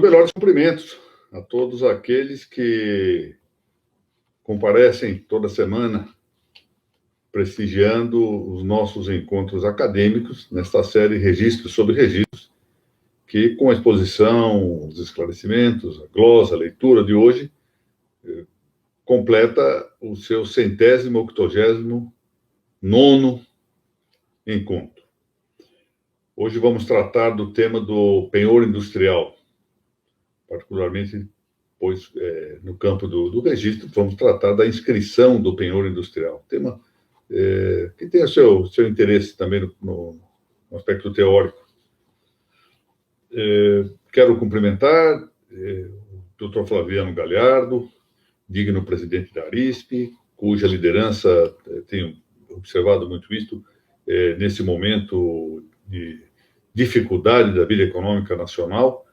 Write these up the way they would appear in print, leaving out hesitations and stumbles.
melhores cumprimentos a todos aqueles que comparecem toda semana prestigiando os nossos encontros acadêmicos nesta série Registros sobre Registros, que com a exposição, os esclarecimentos, a glosa, a leitura de hoje, completa o seu 189º encontro. Hoje vamos tratar do tema do penhor industrial, particularmente, pois, no campo do registro, vamos tratar da inscrição do penhor industrial, tema que tem o seu interesse também no aspecto teórico. Quero cumprimentar o Dr. Flaviano Galhardo, digno presidente da ARISP, cuja liderança tenho observado muito isto nesse momento de dificuldade da vida econômica nacional,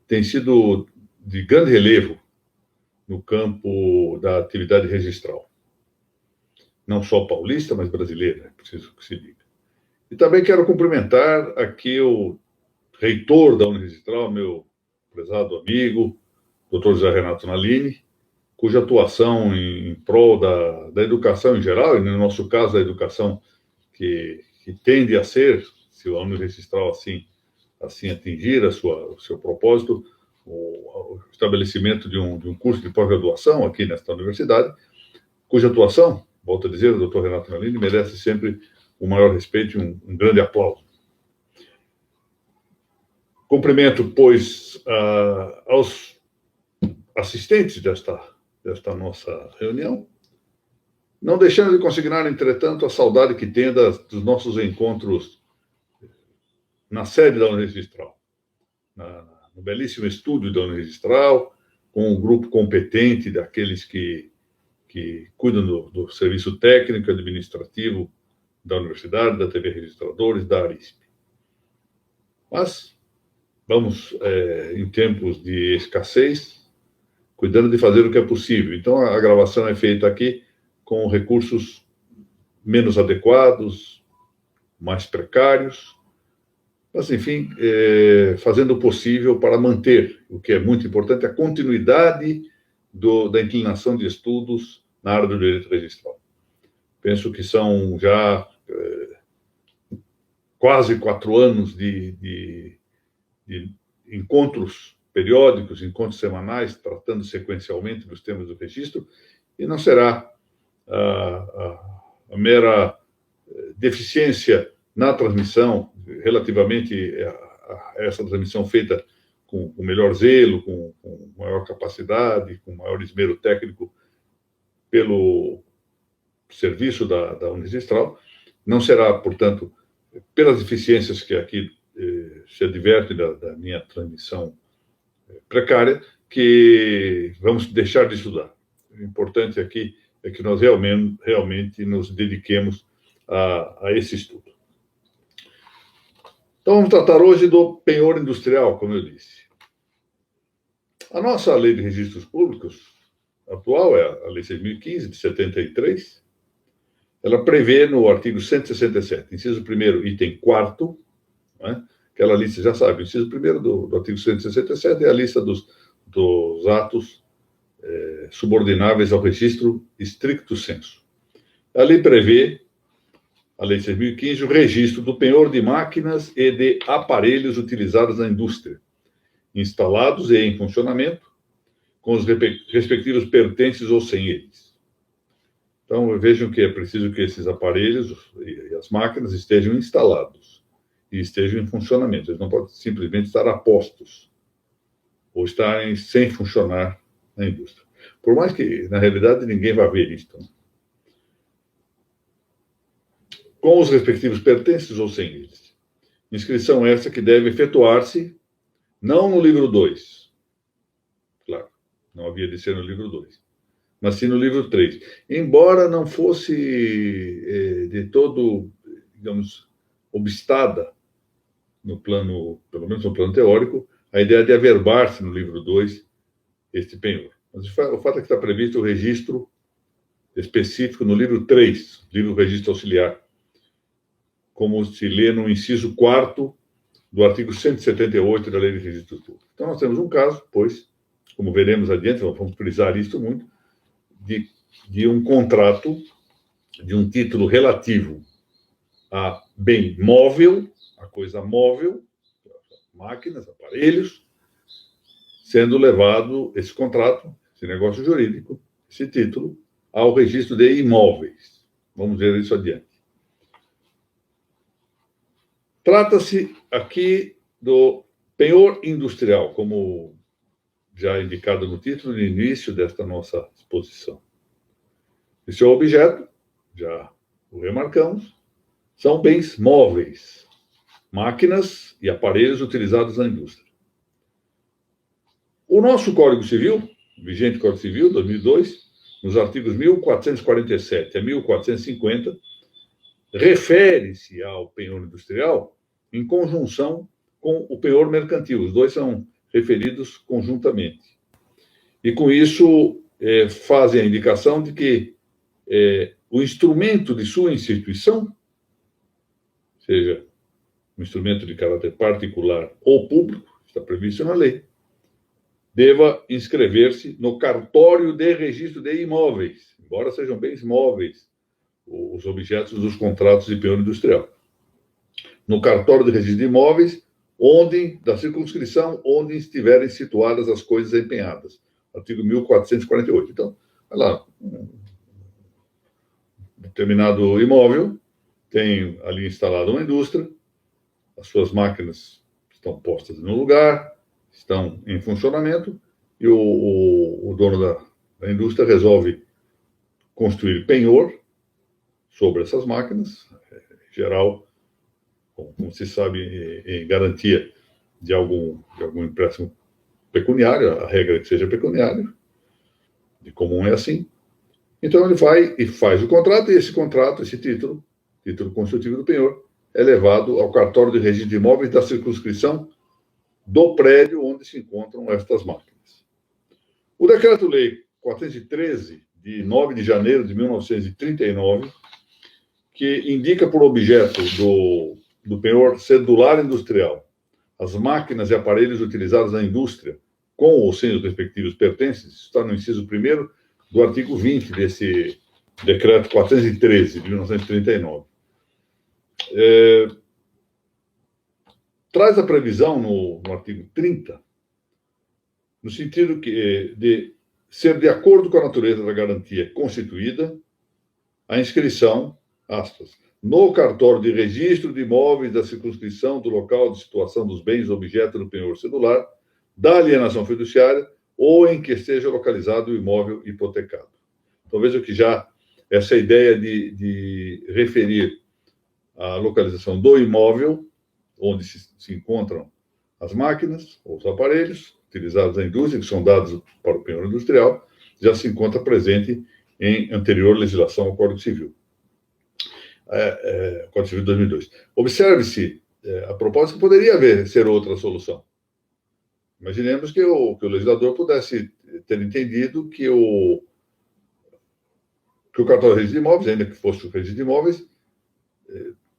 tem sido de grande relevo no campo da atividade registral. Não só paulista, mas brasileira, é preciso que se diga. E também quero cumprimentar aqui o reitor da Uniregistral, meu prezado amigo, Dr. José Renato Nalini, cuja atuação em prol da educação em geral, e no nosso caso a educação que tende a ser, se a Uniregistral assim atingir o seu propósito, o estabelecimento de um curso de pós-graduação aqui nesta universidade, cuja atuação, volto a dizer, o Dr. Renato Nalini, merece sempre o maior respeito e um grande aplauso. Cumprimento, pois, aos assistentes desta nossa reunião, não deixando de consignar, entretanto, a saudade que tenho dos nossos encontros na sede da Uniregistral, no belíssimo estúdio da Uniregistral, com um grupo competente daqueles que cuidam do serviço técnico e administrativo da universidade, da TV Registradores, da ARISP. Mas vamos, em tempos de escassez, cuidando de fazer o que é possível. Então, a gravação é feita aqui com recursos menos adequados, mais precários, mas, enfim, fazendo o possível para manter, o que é muito importante, a continuidade da inclinação de estudos na área do direito registral. Penso que são já quase 4 anos de encontros periódicos, encontros semanais, tratando sequencialmente dos temas do registro, e não será a mera deficiência na transmissão, relativamente a essa transmissão feita com melhor zelo, com maior capacidade, com maior esmero técnico pelo serviço da Uniregistral, não será, portanto, pelas deficiências que aqui se adverte da minha transmissão precária, que vamos deixar de estudar. O importante aqui é que nós realmente nos dediquemos a esse estudo. Então, vamos tratar hoje do penhor industrial, como eu disse. A nossa Lei de Registros Públicos atual é a Lei 6.015, de 73. Ela prevê no artigo 167, inciso 1º, item 4º, né? Aquela lista, já sabe, o inciso 1º do artigo 167 é a lista dos atos subordináveis ao registro stricto sensu. A lei prevê, a Lei 6.015, o registro do penhor de máquinas e de aparelhos utilizados na indústria, instalados e em funcionamento, com os respectivos pertences ou sem eles. Então, vejam que é preciso que esses aparelhos e as máquinas estejam instalados e estejam em funcionamento. Eles não podem simplesmente estar a postos ou estarem sem funcionar na indústria. Por mais que, na realidade, ninguém vá ver isto, né? Com os respectivos pertences ou sem eles. Inscrição essa que deve efetuar-se não no livro 2. Claro, não havia de ser no livro 2. Mas sim no livro 3. Embora não fosse de todo, digamos, obstada no plano, pelo menos no plano teórico, a ideia de averbar-se no livro 2 este penhor. Mas o fato é que está previsto o registro específico no livro 3, livro Registro Auxiliar, como se lê no inciso 4º do artigo 178 da Lei de Registro Público. Então, nós temos um caso, pois, como veremos adiante, vamos frisar isso muito, de um contrato, de um título relativo a bem móvel, a coisa móvel, máquinas, aparelhos, sendo levado esse contrato, esse negócio jurídico, esse título, ao registro de imóveis. Vamos ver isso adiante. Trata-se aqui do penhor industrial, como já indicado no título, no início desta nossa exposição. Esse é o objeto, já o remarcamos, são bens móveis, máquinas e aparelhos utilizados na indústria. O nosso Código Civil, o vigente Código Civil, 2002, nos artigos 1447 a 1450, refere-se ao penhor industrial em conjunção com o penhor mercantil. Os dois são referidos conjuntamente. E, com isso, fazem a indicação de que o instrumento de sua instituição, seja um instrumento de caráter particular ou público, está previsto na lei, deva inscrever-se no cartório de registro de imóveis, embora sejam bens móveis os objetos dos contratos de penhor industrial. No cartório de registro de imóveis, da circunscrição onde estiverem situadas as coisas empenhadas. Artigo 1448. Então, vai lá, um determinado imóvel tem ali instalada uma indústria, as suas máquinas estão postas no lugar, estão em funcionamento, e o dono da indústria resolve construir penhor sobre essas máquinas, em geral, como se sabe, em garantia de algum empréstimo pecuniário, a regra é que seja pecuniário, de comum é assim. Então ele vai e faz o contrato, e esse contrato, esse título constitutivo do penhor, é levado ao cartório de registro de imóveis da circunscrição do prédio onde se encontram estas máquinas. O Decreto-Lei 413, de 9 de janeiro de 1939, que indica por objeto do penhor cedular industrial as máquinas e aparelhos utilizados na indústria, com ou sem os respectivos pertences, está no inciso 1º do artigo 20 desse Decreto 413, de 1939. Traz a previsão no artigo 30, no sentido de ser de acordo com a natureza da garantia constituída, a inscrição, aspas, no cartório de registro de imóveis da circunscrição do local de situação dos bens objeto do penhor cedular, da alienação fiduciária ou em que esteja localizado o imóvel hipotecado. Então, veja que já essa ideia de referir a localização do imóvel, onde se encontram as máquinas ou os aparelhos utilizados na indústria, que são dados para o penhor industrial, já se encontra presente em anterior legislação ao Código Civil. Código Civil de 2002. Observe-se, a propósito, que poderia ser outra solução. Imaginemos que o legislador pudesse ter entendido que o cartório de registro de imóveis, ainda que fosse o registro de imóveis,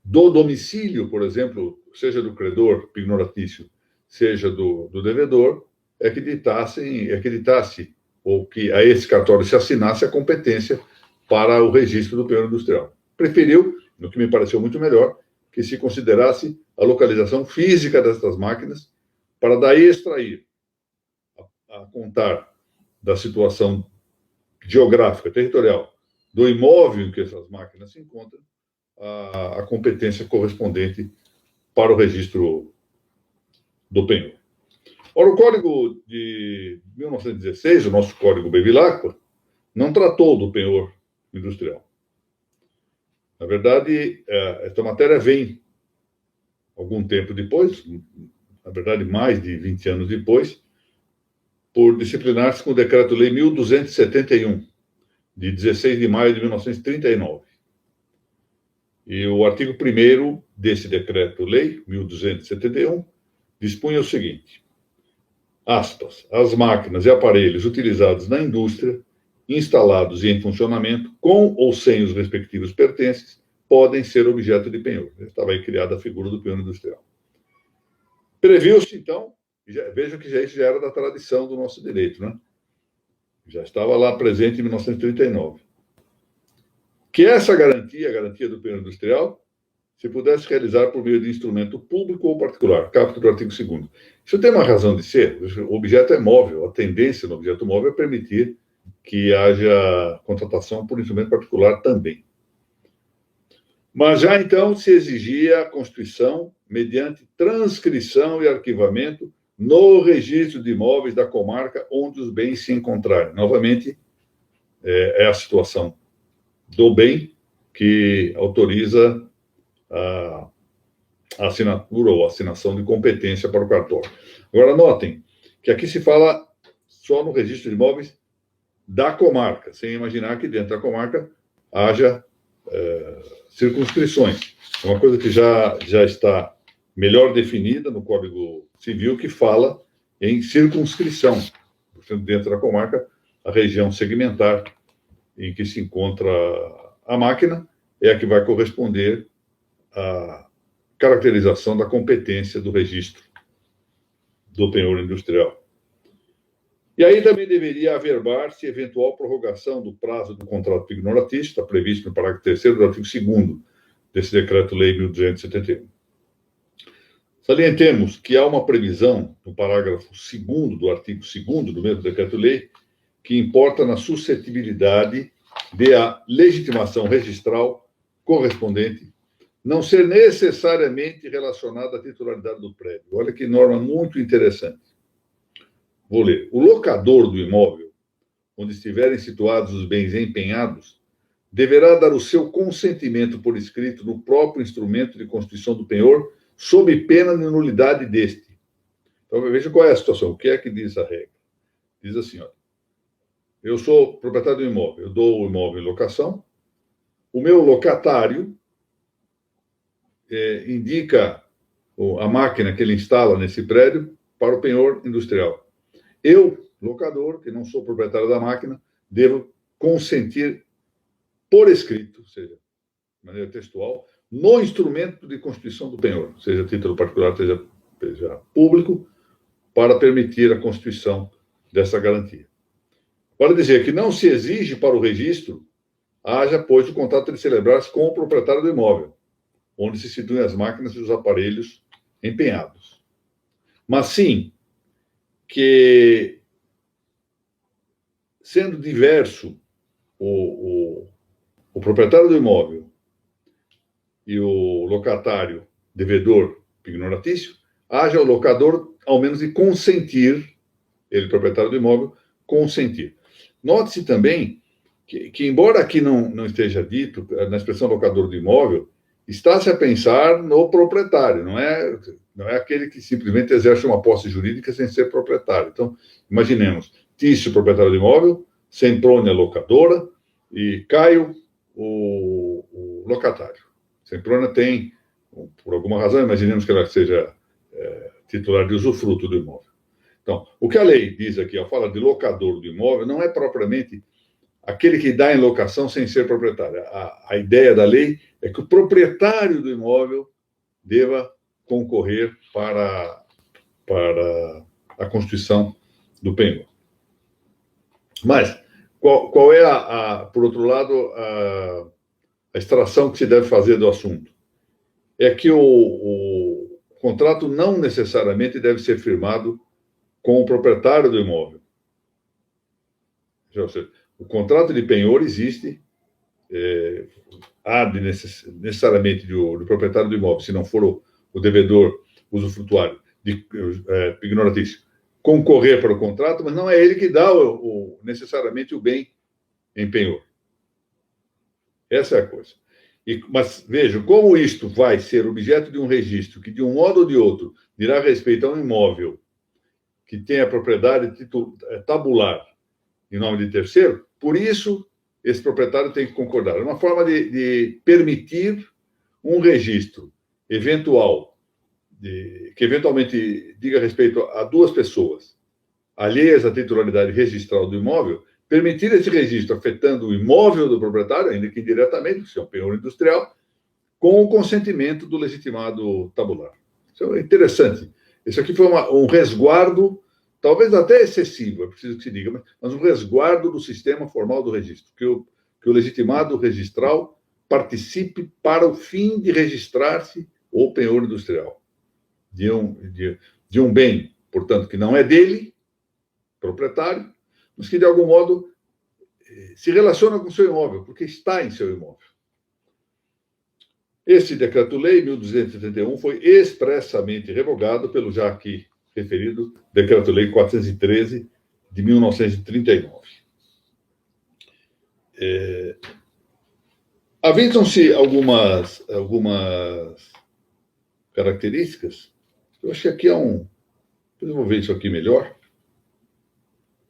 do domicílio, por exemplo, seja do credor pignoratício, seja do devedor, que ditasse, ou que a esse cartório se assinasse a competência para o registro do penhor industrial. Preferiu, no que me pareceu muito melhor, que se considerasse a localização física destas máquinas, para daí extrair, a contar da situação geográfica, territorial, do imóvel em que essas máquinas se encontram, a competência correspondente para o registro do penhor. Ora, o Código de 1916, o nosso Código Bevilacqua, não tratou do penhor industrial. Na verdade, esta matéria vem algum tempo depois, na verdade, mais de 20 anos depois, por disciplinar-se com o Decreto-Lei 1271, de 16 de maio de 1939. E o artigo 1º desse Decreto-Lei, 1271, dispunha o seguinte, aspas, as máquinas e aparelhos utilizados na indústria, instalados e em funcionamento, com ou sem os respectivos pertences, podem ser objeto de penhor. Estava aí criada a figura do penhor industrial. Previu-se, então, vejam que isso já era da tradição do nosso direito, né? Já estava lá presente em 1939. Que essa garantia, a garantia do penhor industrial, se pudesse realizar por meio de instrumento público ou particular, caput do artigo 2º. Isso tem uma razão de ser. O objeto é móvel, a tendência no objeto móvel é permitir que haja contratação por instrumento particular também. Mas já então se exigia a constituição mediante transcrição e arquivamento no registro de imóveis da comarca onde os bens se encontrarem. Novamente, é a situação do bem que autoriza a assinatura ou assinação de competência para o cartório. Agora, notem que aqui se fala só no registro de imóveis da comarca, sem imaginar que dentro da comarca haja circunscrições. É uma coisa que já está melhor definida no Código Civil, que fala em circunscrição. Portanto, dentro da comarca, a região segmentar em que se encontra a máquina é a que vai corresponder à caracterização da competência do registro do penhor industrial. E aí também deveria averbar-se eventual prorrogação do prazo do contrato pignoratício, está previsto no parágrafo 3º do artigo 2º desse Decreto-Lei 1271. Salientemos que há uma previsão no parágrafo 2º do artigo 2º do mesmo Decreto-Lei que importa na suscetibilidade de a legitimação registral correspondente não ser necessariamente relacionada à titularidade do prédio. Olha que norma muito interessante. Vou ler. O locador do imóvel, onde estiverem situados os bens empenhados, deverá dar o seu consentimento por escrito no próprio instrumento de constituição do penhor, sob pena de nulidade deste. Então, veja qual é a situação. O que é que diz a regra? Diz assim, ó, eu sou proprietário do imóvel, eu dou o imóvel em locação, o meu locatário indica a máquina que ele instala nesse prédio para o penhor industrial. Eu, locador, que não sou proprietário da máquina, devo consentir por escrito, ou seja, de maneira textual, no instrumento de constituição do penhor, seja título particular, seja público, para permitir a constituição dessa garantia. Para dizer que não se exige para o registro, haja, pois, o contrato de celebrar-se com o proprietário do imóvel, onde se situem as máquinas e os aparelhos empenhados. Mas sim que, sendo diverso o proprietário do imóvel e o locatário devedor pignoratício, haja o locador, ao menos, de consentir, ele, proprietário do imóvel, consentir. Note-se também que embora aqui não esteja dito, na expressão locador do imóvel, está-se a pensar no proprietário, não é aquele que simplesmente exerce uma posse jurídica sem ser proprietário. Então, imaginemos, Tício, proprietário do imóvel, Semprônia, locadora, e Caio, o locatário. Semprônia tem, por alguma razão, imaginemos que ela seja titular de usufruto do imóvel. Então, o que a lei diz aqui, ao falar de locador do imóvel, não é propriamente aquele que dá em locação sem ser proprietário. A ideia da lei é que o proprietário do imóvel deva concorrer para a constituição do penhor. Mas, qual é, por outro lado, a extração que se deve fazer do assunto? É que o contrato não necessariamente deve ser firmado com o proprietário do imóvel. Ou seja, o contrato de penhor existe, há necessariamente do proprietário do imóvel, se não for o devedor usufrutuário pignoratício, concorrer para o contrato, mas não é ele que dá necessariamente o bem em penhor. Essa é a coisa. Mas vejam, como isto vai ser objeto de um registro que, de um modo ou de outro, dirá respeito a um imóvel que tem a propriedade tabular em nome de terceiro, por isso esse proprietário tem que concordar. É uma forma de permitir um registro eventual, que eventualmente diga respeito a duas pessoas alheias à titularidade registral do imóvel, permitir esse registro afetando o imóvel do proprietário, ainda que indiretamente, se é um penhor industrial, com o consentimento do legitimado tabular. Isso é interessante. Isso aqui foi um resguardo, talvez até excessivo, é preciso que se diga, mas um resguardo do sistema formal do registro, que o legitimado registral participe para o fim de registrar-se o penhor industrial de um bem, portanto, que não é dele, proprietário, mas que, de algum modo, se relaciona com o seu imóvel, porque está em seu imóvel. Esse Decreto-Lei 1271 foi expressamente revogado pelo já aqui referido Decreto-Lei 413 de 1939. Aventam-se algumas características. Eu acho que aqui Depois eu vou ver isso aqui melhor.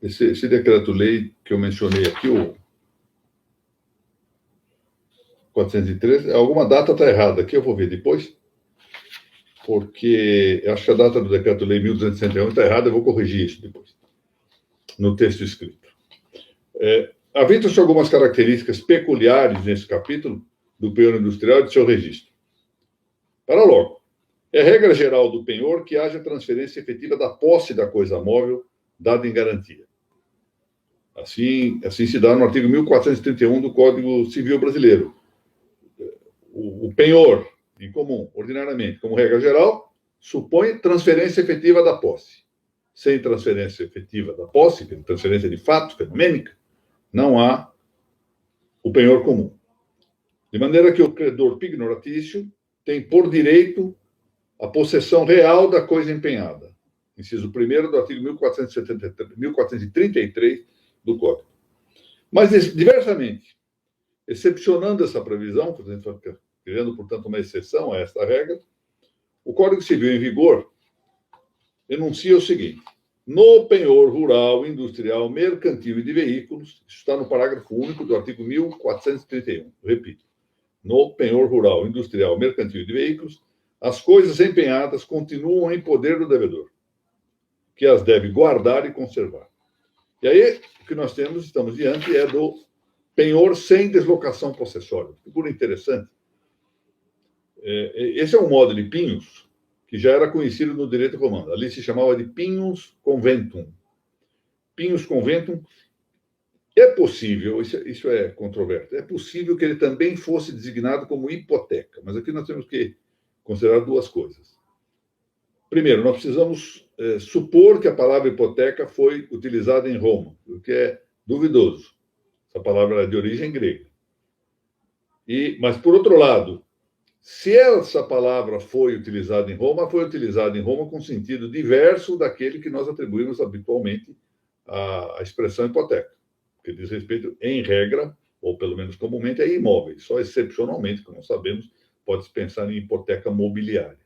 Esse Decreto-Lei que eu mencionei aqui, o 413, alguma data está errada aqui, eu vou ver depois, porque eu acho que a data do Decreto-Lei 1261 está errada, eu vou corrigir isso depois, no texto escrito. Aventam-se algumas características peculiares nesse capítulo do penhor industrial e de seu registro. Para logo, é regra geral do penhor que haja transferência efetiva da posse da coisa móvel dada em garantia. Assim se dá no artigo 1431 do Código Civil Brasileiro. O penhor, em comum, ordinariamente, como regra geral, supõe transferência efetiva da posse. Sem transferência efetiva da posse, transferência de fato, fenomênica, não há o penhor comum. De maneira que o credor pignoratício tem por direito a possessão real da coisa empenhada. Inciso 1º do artigo 1433 do Código. Mas, diversamente, excepcionando essa previsão, criando, portanto, uma exceção a esta regra, o Código Civil em vigor enuncia o seguinte: no penhor rural, industrial, mercantil e de veículos, isso está no parágrafo único do artigo 1431, repito, no penhor rural, industrial, mercantil e de veículos, as coisas empenhadas continuam em poder do devedor, que as deve guardar e conservar. E aí, o que nós estamos diante é do penhor sem deslocação possessória. Figura interessante. Esse é um modo de pinhos que já era conhecido no direito romano. Ali se chamava de pinhus conventum. Pinhus conventum, é possível, isso é controverso, é possível que ele também fosse designado como hipoteca, mas aqui nós temos que considerar duas coisas. Primeiro, nós precisamos supor que a palavra hipoteca foi utilizada em Roma, o que é duvidoso. Essa palavra é de origem grega. Mas, por outro lado, se essa palavra foi utilizada em Roma com sentido diverso daquele que nós atribuímos habitualmente à expressão hipoteca, que diz respeito, em regra, ou pelo menos comumente, a imóveis. Só excepcionalmente, como sabemos, pode-se pensar em hipoteca mobiliária.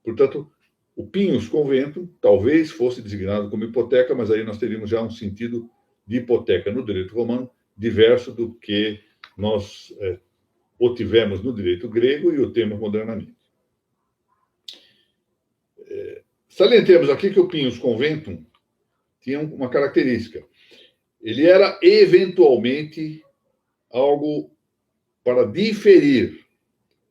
Portanto, o pinhus conventum talvez fosse designado como hipoteca, mas aí nós teríamos já um sentido de hipoteca no direito romano diverso do que nós o tivemos no direito grego e o temos modernamente. Salientemos aqui que o pinhus conventum tinha uma característica. Ele era eventualmente algo para diferir,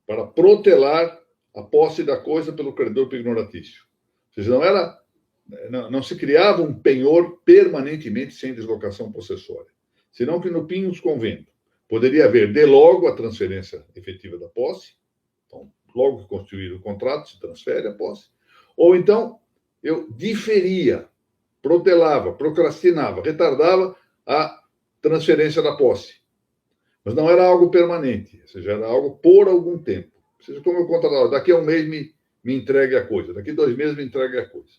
para protelar a posse da coisa pelo credor pignoratício. Ou seja, não se criava um penhor permanentemente sem deslocação possessória, senão que no pinhus conventum poderia haver, de logo, a transferência efetiva da posse. Então, logo que constituído o contrato, se transfere a posse. Ou então, eu diferia, protelava, procrastinava, retardava a transferência da posse. Mas não era algo permanente, ou seja, era algo por algum tempo. Ou seja, como eu contratava, daqui a um mês me entregue a coisa, daqui a 2 meses me entregue a coisa.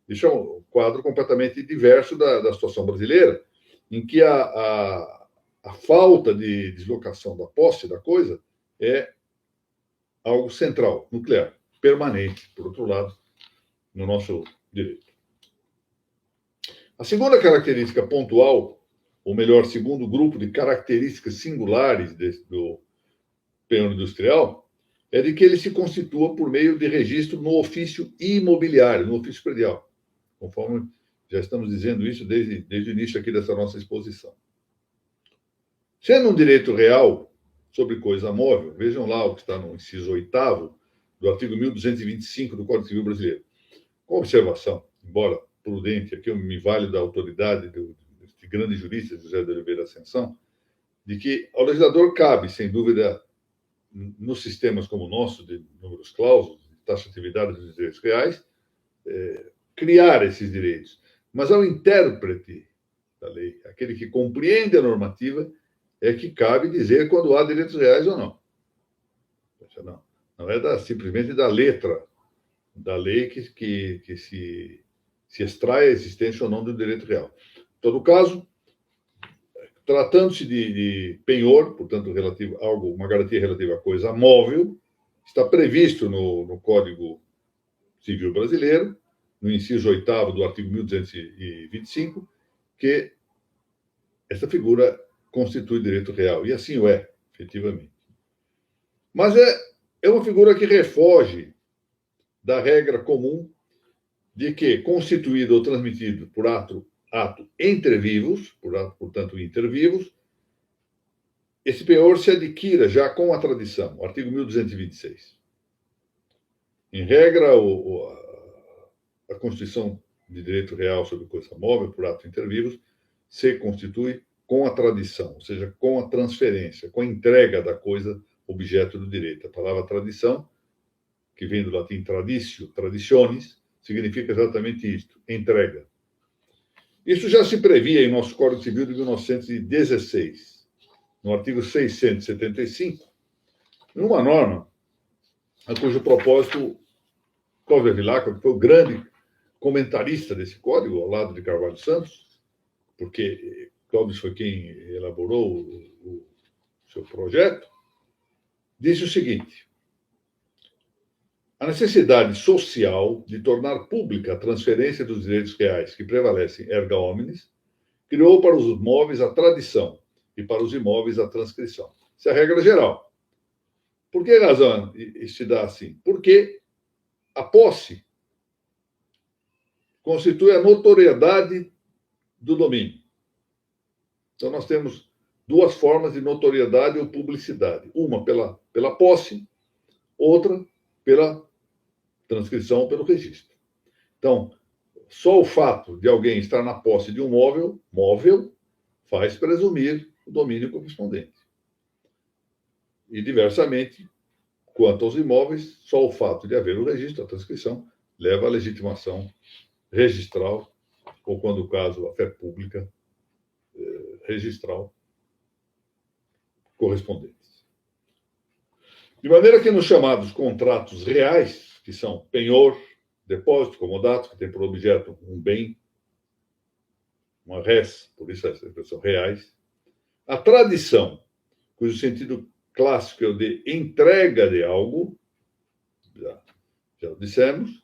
Isso é um quadro completamente diverso da situação brasileira, em que a falta de deslocação da posse da coisa é algo central, nuclear, permanente, por outro lado, no nosso direito. A segunda característica pontual, ou melhor, segundo grupo de características singulares do penhor industrial, é de que ele se constitua por meio de registro no ofício imobiliário, no ofício predial, conforme já estamos dizendo isso desde o início aqui dessa nossa exposição. Sendo um direito real sobre coisa móvel, vejam lá o que está no inciso 8º do artigo 1225 do Código Civil Brasileiro. Com observação, embora prudente, aqui eu me valho da autoridade de grande jurista, José de Oliveira Ascensão, de que ao legislador cabe, sem dúvida, nos sistemas como o nosso, de números clausos, de taxatividade dos direitos reais, criar esses direitos. Mas ao intérprete da lei, aquele que compreende a normativa, é que cabe dizer quando há direitos reais ou não. Não é simplesmente da letra da lei que se extrai a existência ou não do direito real. Em todo caso, tratando-se de penhor, portanto, relativo a algo, uma garantia relativa a coisa móvel, está previsto no Código Civil Brasileiro, no inciso 8º do artigo 1225, que essa figura constitui direito real, e assim o é, efetivamente. Mas é uma figura que refoge da regra comum de que, constituído ou transmitido por ato entre vivos, portanto, intervivos, esse penhor se adquira já com a tradição, artigo 1226. Em regra, a constituição de direito real sobre coisa móvel por ato intervivos se constitui com a tradição, ou seja, com a transferência, com a entrega da coisa objeto do direito. A palavra tradição, que vem do latim traditio, traditionis, significa exatamente isto, entrega. Isso já se previa em nosso Código Civil de 1916, no artigo 675, numa norma a cujo propósito Cláudio Vilacqua, que foi o grande comentarista desse código, ao lado de Carvalho Santos, porque Cláudio foi quem elaborou o seu projeto, disse o seguinte: a necessidade social de tornar pública a transferência dos direitos reais que prevalecem erga omnes criou para os móveis a tradição e para os imóveis a transcrição. Essa é a regra geral. Por que razão isso se dá assim? Porque a posse constitui a notoriedade do domínio. Então, nós temos duas formas de notoriedade ou publicidade. Uma pela posse, outra pela transcrição ou pelo registro. Então, só o fato de alguém estar na posse de um móvel, faz presumir o domínio correspondente. E, diversamente, quanto aos imóveis, só o fato de haver o registro, a transcrição, leva à legitimação registral, ou, quando o caso, a fé pública registral correspondentes. De maneira que nos chamados contratos reais, que são penhor, depósito, comodato, que tem por objeto um bem, uma res, por isso essa expressão reais, a tradição, cujo sentido clássico é o de entrega de algo, já dissemos,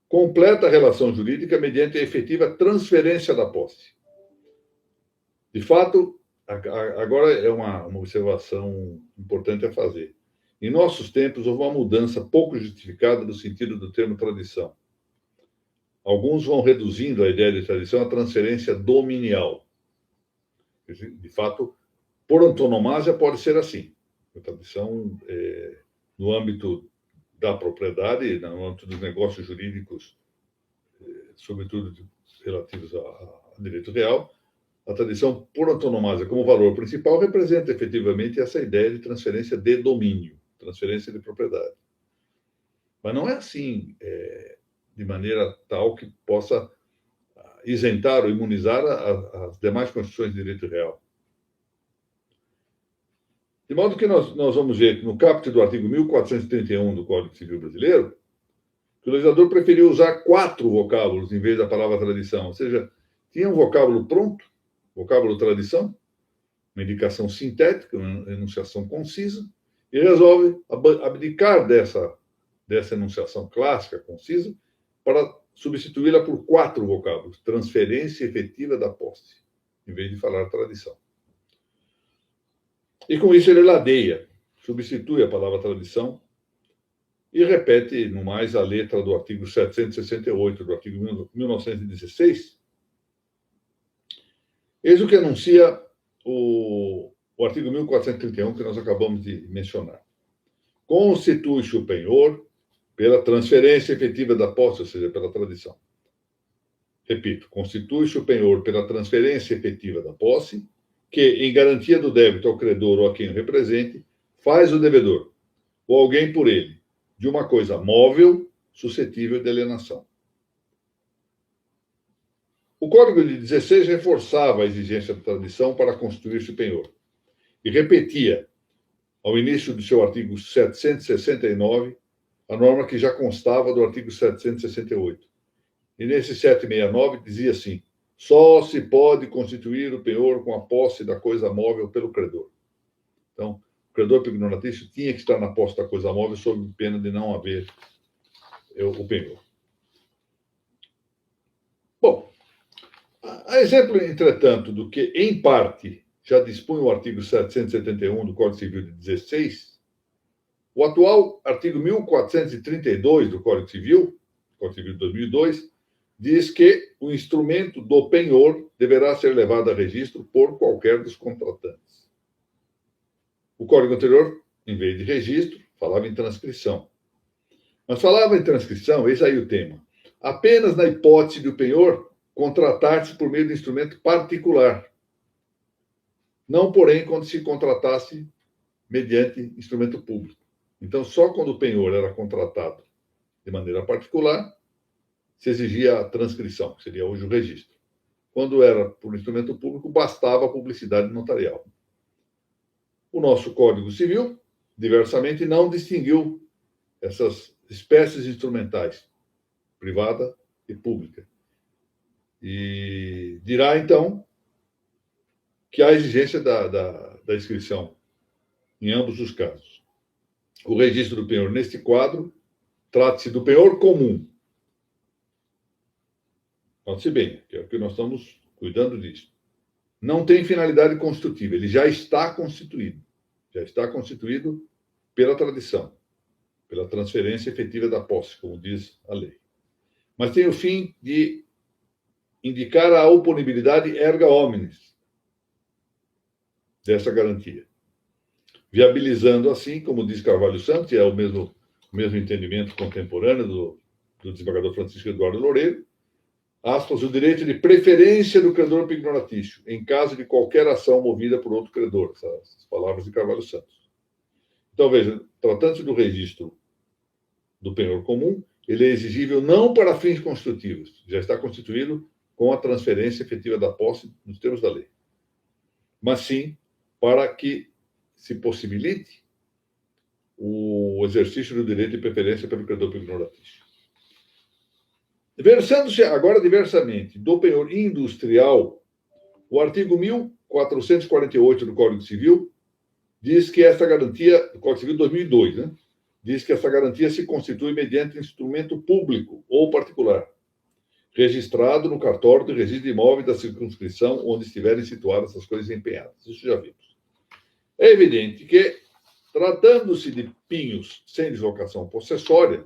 completa a relação jurídica mediante a efetiva transferência da posse. De fato, agora é uma observação importante a fazer. Em nossos tempos, houve uma mudança pouco justificada do sentido do termo tradição. Alguns vão reduzindo a ideia de tradição à transferência dominial. De fato, por antonomasia, pode ser assim. A tradição, no âmbito da propriedade, no âmbito dos negócios jurídicos, sobretudo relativos a direito real, a tradição, por antonomasia, como valor principal, representa efetivamente essa ideia de transferência de domínio, transferência de propriedade. Mas não é assim, de maneira tal que possa isentar ou imunizar as demais constituições de direito real. De modo que nós vamos ver que no caput do artigo 1431 do Código Civil Brasileiro, que o legislador preferiu usar 4 vocábulos em vez da palavra tradição, ou seja, tinha um vocábulo pronto, vocábulo tradição, uma indicação sintética, uma enunciação concisa, e resolve abdicar dessa enunciação clássica, concisa, para substituí-la por 4 vocábulos, transferência efetiva da posse, em vez de falar tradição. E com isso ele ladeia, substitui a palavra tradição e repete, no mais, a letra do artigo 768 do artigo 1916. Eis o que anuncia o artigo 1431 que nós acabamos de mencionar. Constitui-se o penhor pela transferência efetiva da posse, ou seja, pela tradição. Repito, constitui-se o penhor pela transferência efetiva da posse, que, em garantia do débito ao credor ou a quem o represente, faz o devedor, ou alguém por ele, de uma coisa móvel, suscetível de alienação. O Código de 16 reforçava a exigência da tradição para constituir-se o penhor e repetia, ao início do seu artigo 769, a norma que já constava do artigo 768. E nesse 769 dizia assim: só se pode constituir o penhor com a posse da coisa móvel pelo credor. Então, o credor pignoratício tinha que estar na posse da coisa móvel sob pena de não haver o penhor. Bom, a exemplo, entretanto, do que, em parte, já dispunha o artigo 771 do Código Civil de 16, o atual artigo 1432 do Código Civil de 2002, diz que o instrumento do penhor deverá ser levado a registro por qualquer dos contratantes. O Código anterior, em vez de registro, falava em transcrição. Mas falava em transcrição, eis aí o tema, apenas na hipótese do penhor contratar-se por meio de instrumento particular. Não, porém, quando se contratasse mediante instrumento público. Então, só quando o penhor era contratado de maneira particular, se exigia a transcrição, que seria hoje o registro. Quando era por instrumento público, bastava a publicidade notarial. O nosso Código Civil, diversamente, não distinguiu essas espécies instrumentais, privada e pública. E dirá, então, que há exigência da inscrição em ambos os casos. O registro do penhor, neste quadro, trata-se do penhor comum. Note-se bem, que é o que nós estamos cuidando disso. Não tem finalidade constitutiva, ele já está constituído. Já está constituído pela tradição, pela transferência efetiva da posse, como diz a lei. Mas tem o fim de indicar a oponibilidade erga omnes dessa garantia, viabilizando assim, como diz Carvalho Santos, e é o mesmo entendimento contemporâneo do desembargador Francisco Eduardo Loureiro, aspas, o direito de preferência do credor pignoratício, em caso de qualquer ação movida por outro credor. Essas palavras de Carvalho Santos. Então, veja, tratando-se do registro do penhor comum, ele é exigível não para fins constitutivos, já está constituído com a transferência efetiva da posse nos termos da lei, mas sim para que se possibilite o exercício do direito de preferência pelo credor pignoratício. Versando-se agora diversamente do penhor industrial, o artigo 1448 do Código Civil diz que essa garantia, do Código Civil de 2002, né, diz que essa garantia se constitui mediante instrumento público ou particular, registrado no cartório de registro de imóveis da circunscrição onde estiverem situadas essas coisas empenhadas. Isso já vimos. É evidente que, tratando-se de pinhos sem deslocação possessória,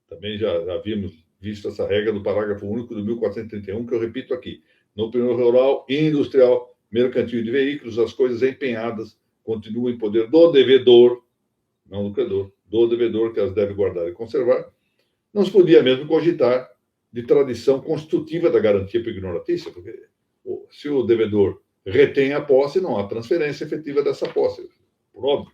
também já havíamos visto essa regra do parágrafo único do 1431, que eu repito aqui. No penhor rural, industrial, mercantil e de veículos, as coisas empenhadas continuam em poder do devedor, não do credor, do devedor, que as deve guardar e conservar. Não se podia mesmo cogitar de tradição constitutiva da garantia pignoratícia, porque se o devedor retém a posse, não há transferência efetiva dessa posse, por óbvio.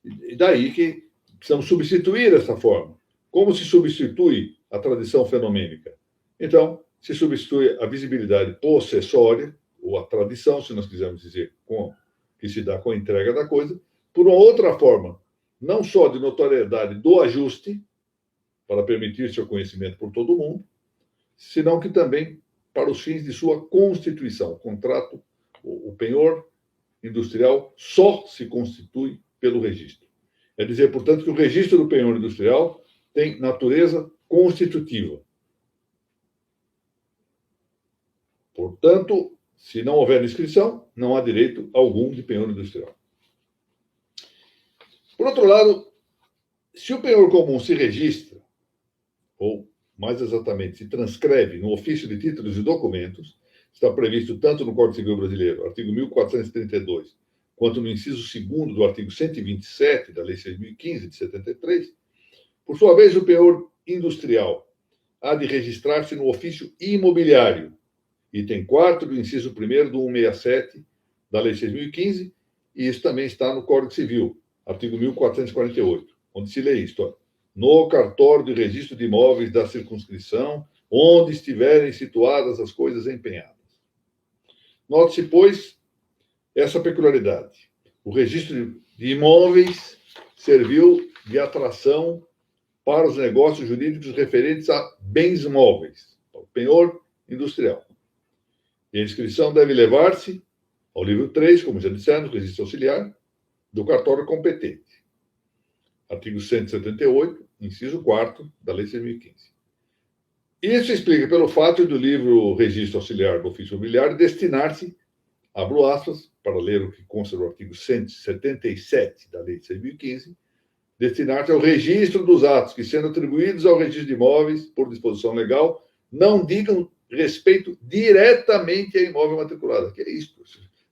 E daí que precisamos substituir essa forma. Como se substitui a tradição fenomênica? Então, se substitui a visibilidade possessória, ou a tradição, se nós quisermos dizer, que se dá com a entrega da coisa, por uma outra forma, não só de notoriedade do ajuste, para permitir seu conhecimento por todo mundo, senão que também para os fins de sua constituição. O contrato, o penhor industrial só se constitui pelo registro. É dizer, portanto, que o registro do penhor industrial tem natureza constitutiva. Portanto, se não houver inscrição, não há direito algum de penhor industrial. Por outro lado, se o penhor comum se registra, ou, mais exatamente, se transcreve no ofício de títulos e documentos, está previsto tanto no Código Civil Brasileiro, artigo 1432, quanto no inciso 2º do artigo 127 da Lei 6.015, de 73, Por sua vez, o penhor industrial há de registrar-se no ofício imobiliário, item 4 do inciso 1º do 167 da Lei 6.015, e isso também está no Código Civil, artigo 1448, onde se lê isto: ó, no cartório de registro de imóveis da circunscrição, onde estiverem situadas as coisas empenhadas. Note-se, pois, essa peculiaridade. O registro de imóveis serviu de atração para os negócios jurídicos referentes a bens móveis, ao penhor industrial. E a inscrição deve levar-se ao livro 3, como já dissemos, registro auxiliar, do cartório competente. Artigo 178, inciso 4 da Lei 6.015. Isso explica pelo fato do livro Registro Auxiliar do Ofício Imobiliário destinar-se, abro aspas, para ler o que consta do artigo 177 da Lei 6.015, destinar-se ao registro dos atos que, sendo atribuídos ao registro de imóveis por disposição legal, não digam respeito diretamente ao imóvel matriculado. Que é isso?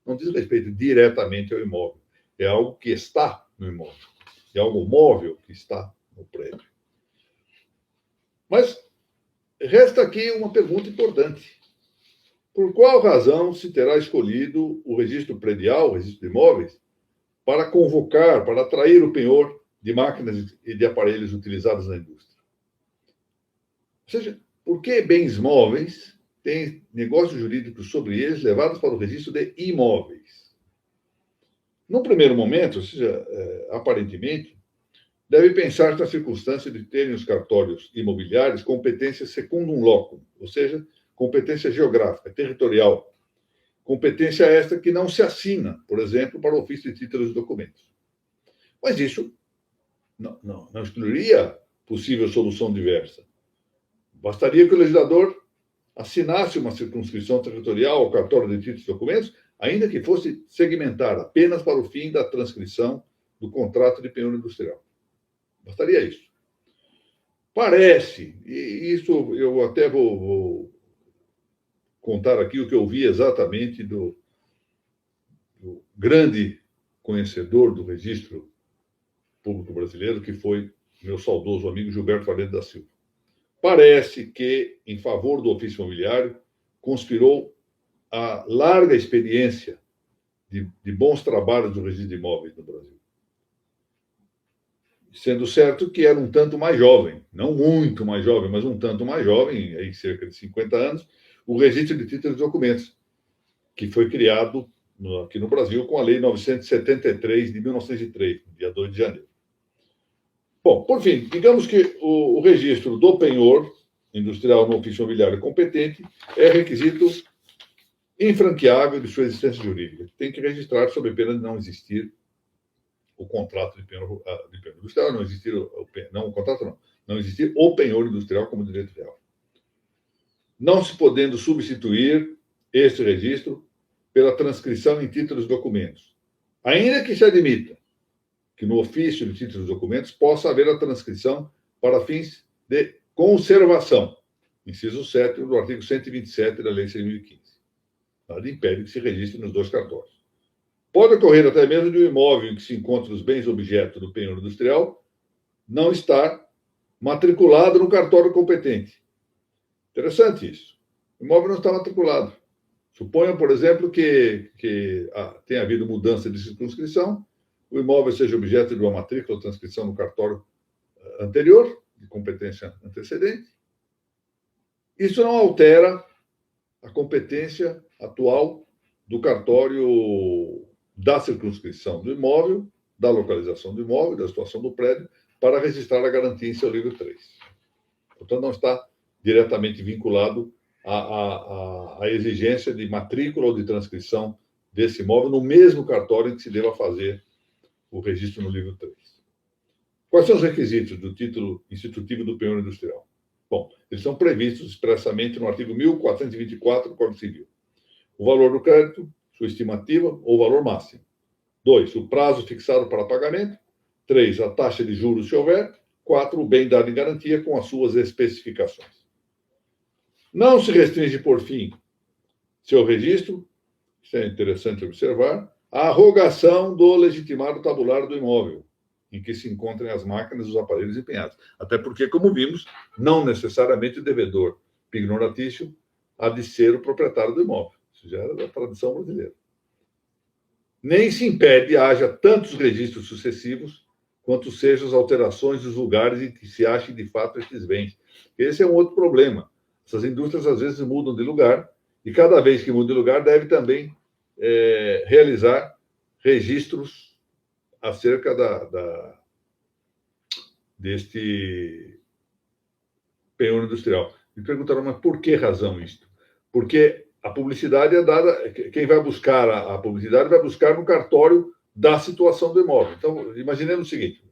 Não diz respeito diretamente ao imóvel. É algo que está no imóvel. É algo móvel que está no prédio. Mas resta aqui uma pergunta importante. Por qual razão se terá escolhido o registro predial, o registro de imóveis, para convocar, para atrair o penhor de máquinas e de aparelhos utilizados na indústria? Ou seja, por que bens móveis têm negócios jurídicos sobre eles levados para o registro de imóveis? No primeiro momento, ou seja, aparentemente, deve pensar na circunstância de terem os cartórios imobiliários competência secundum locum, ou seja, competência geográfica, territorial. Competência esta que não se assina, por exemplo, para o ofício de títulos e documentos. Mas isso não excluiria possível solução diversa. Bastaria que o legislador assinasse uma circunscrição territorial ao cartório de títulos e documentos, ainda que fosse segmentada apenas para o fim da transcrição do contrato de penhor industrial. Bastaria isso. Parece, e isso eu até vou contar aqui o que eu vi exatamente do grande conhecedor do registro público brasileiro, que foi meu saudoso amigo Gilberto Valente da Silva. Parece que, em favor do ofício imobiliário, conspirou a larga experiência de bons trabalhos do registro de imóveis no Brasil. Sendo certo que era um tanto mais jovem, não muito mais jovem, mas um tanto mais jovem, aí cerca de 50 anos, o registro de títulos e documentos, que foi criado aqui no Brasil com a Lei 973 de 1903, dia 2 de janeiro. Bom, por fim, digamos que o registro do penhor industrial no ofício imobiliário competente é requisito infranqueável de sua existência jurídica. Tem que registrar sob pena de não existir o contrato de penhor industrial, não existir não existir o penhor industrial como direito real. Não se podendo substituir este registro pela transcrição em títulos e documentos, ainda que se admita que no ofício de títulos e documentos possa haver a transcrição para fins de conservação, inciso 7 do artigo 127 da Lei 6.015. Nada impede que se registre nos dois cartórios. Pode ocorrer até mesmo de um imóvel em que se encontram os bens objeto do penhor industrial não estar matriculado no cartório competente. Interessante isso. O imóvel não está matriculado. Suponham, por exemplo, que tenha havido mudança de circunscrição, o imóvel seja objeto de uma matrícula ou transcrição no cartório anterior, de competência antecedente. Isso não altera a competência atual do cartório da circunscrição do imóvel, da localização do imóvel, da situação do prédio, para registrar a garantia em seu livro 3. Portanto, não está diretamente vinculado à exigência de matrícula ou de transcrição desse imóvel no mesmo cartório em que se deva fazer o registro no livro 3. Quais são os requisitos do título institutivo do penhor industrial? Bom, eles são previstos expressamente no artigo 1424 do Código Civil. O valor do crédito, sua estimativa ou valor máximo. 2, o prazo fixado para pagamento. 3, a taxa de juros, se houver. 4, o bem dado em garantia com as suas especificações. Não se restringe, por fim, seu registro, isso é interessante observar, a arrogação do legitimado tabular do imóvel, em que se encontrem as máquinas e os aparelhos empenhados. Até porque, como vimos, não necessariamente o devedor pignoratício há de ser o proprietário do imóvel. Isso já era da tradição brasileira. Nem se impede haja tantos registros sucessivos quanto sejam as alterações dos lugares em que se achem de fato estes bens. Esse é um outro problema. Essas indústrias, às vezes, mudam de lugar, e cada vez que muda de lugar, deve também realizar registros acerca deste penhor industrial. Me perguntaram, mas por que razão isto? Porque a publicidade é dada, quem vai buscar a publicidade vai buscar no cartório da situação do imóvel. Então, imaginemos o seguinte,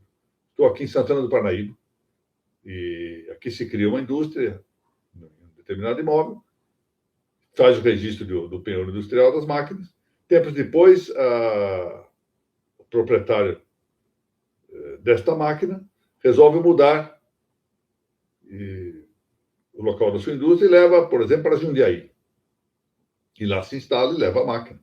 estou aqui em Santana do Parnaíba, e aqui se cria uma indústria, em um determinado imóvel, faz o registro do penhor industrial das máquinas, tempos depois, o proprietário desta máquina resolve mudar o local da sua indústria e leva, por exemplo, para Jundiaí. E lá se instala e leva a máquina.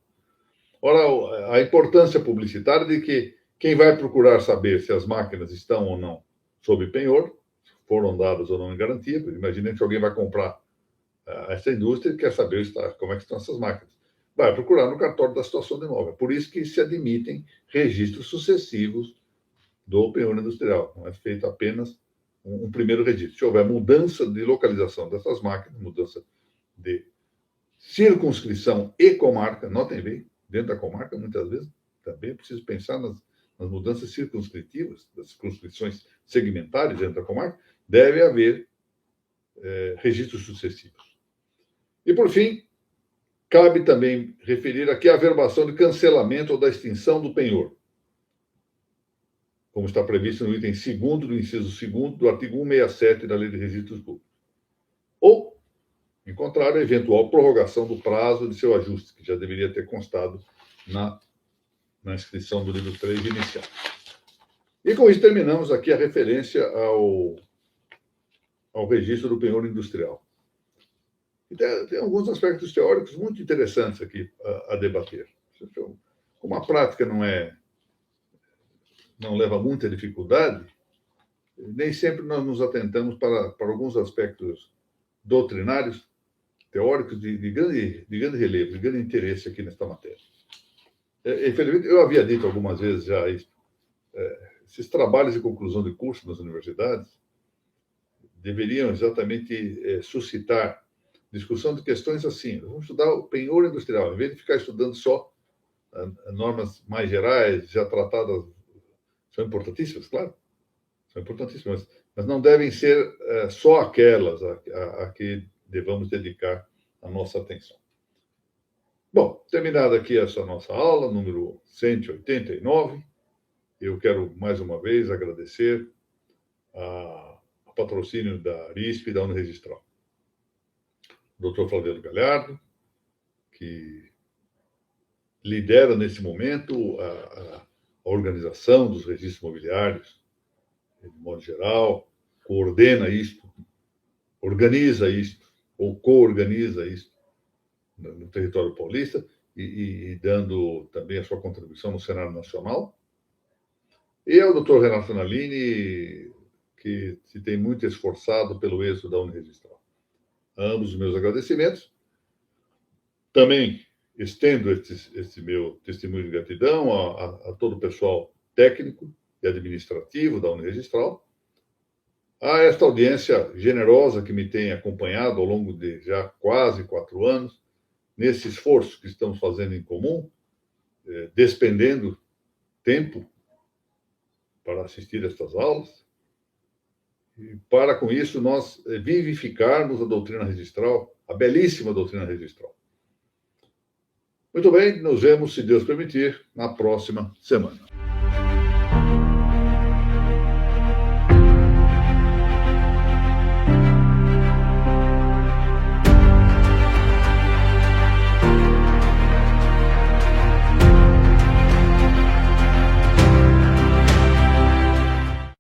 Ora, a importância publicitária de que quem vai procurar saber se as máquinas estão ou não sob penhor, foram dadas ou não em garantia, imaginemos que alguém vai comprar essa indústria e quer saber como é que estão essas máquinas. Vai procurar no cartório da situação do imóvel. Por isso que se admitem registros sucessivos do penhor industrial. Não é feito apenas um primeiro registro. Se houver mudança de localização dessas máquinas, mudança de circunscrição e comarca, notem bem, dentro da comarca, muitas vezes, também é preciso pensar nas mudanças circunscritivas, das circunscrições segmentares dentro da comarca, deve haver registros sucessivos. E, por fim, cabe também referir aqui a averbação de cancelamento ou da extinção do penhor, como está previsto no item 2º do inciso 2º do artigo 167 da Lei de Registros Públicos. Ou, em contrário, a eventual prorrogação do prazo de seu ajuste, que já deveria ter constado na inscrição do livro 3 inicial. E com isso terminamos aqui a referência ao registro do penhor industrial. E tem alguns aspectos teóricos muito interessantes aqui a debater. Como a prática não leva muita dificuldade, nem sempre nós nos atentamos para alguns aspectos doutrinários, teóricos de grande relevo, de grande interesse aqui nesta matéria. Infelizmente, eu havia dito algumas vezes já isso, esses trabalhos de conclusão de curso nas universidades deveriam exatamente suscitar discussão de questões assim. Vamos estudar o penhor industrial, em vez de ficar estudando só normas mais gerais, já tratadas, são importantíssimas, claro, são importantíssimas, mas não devem ser só aquelas a que devamos dedicar a nossa atenção. Bom, terminada aqui essa nossa aula, número 189, eu quero mais uma vez agradecer o patrocínio da ARISP e da Uniregistral. Dr. Flaviano Galhardo, que lidera nesse momento a organização dos registros imobiliários, de modo geral, coordena isto, organiza isto, ou co-organiza isto no território paulista, e dando também a sua contribuição no cenário nacional. E ao Dr. Renato Nalini, que se tem muito esforçado pelo êxito da Uniregistral. A ambos os meus agradecimentos. Também estendo este meu testemunho de gratidão a todo o pessoal técnico e administrativo da Uniregistral, a esta audiência generosa que me tem acompanhado ao longo de já quase 4 anos, nesse esforço que estamos fazendo em comum, despendendo tempo para assistir estas aulas, e para, com isso, nós vivificarmos a doutrina registral, a belíssima doutrina registral. Muito bem, nos vemos, se Deus permitir, na próxima semana.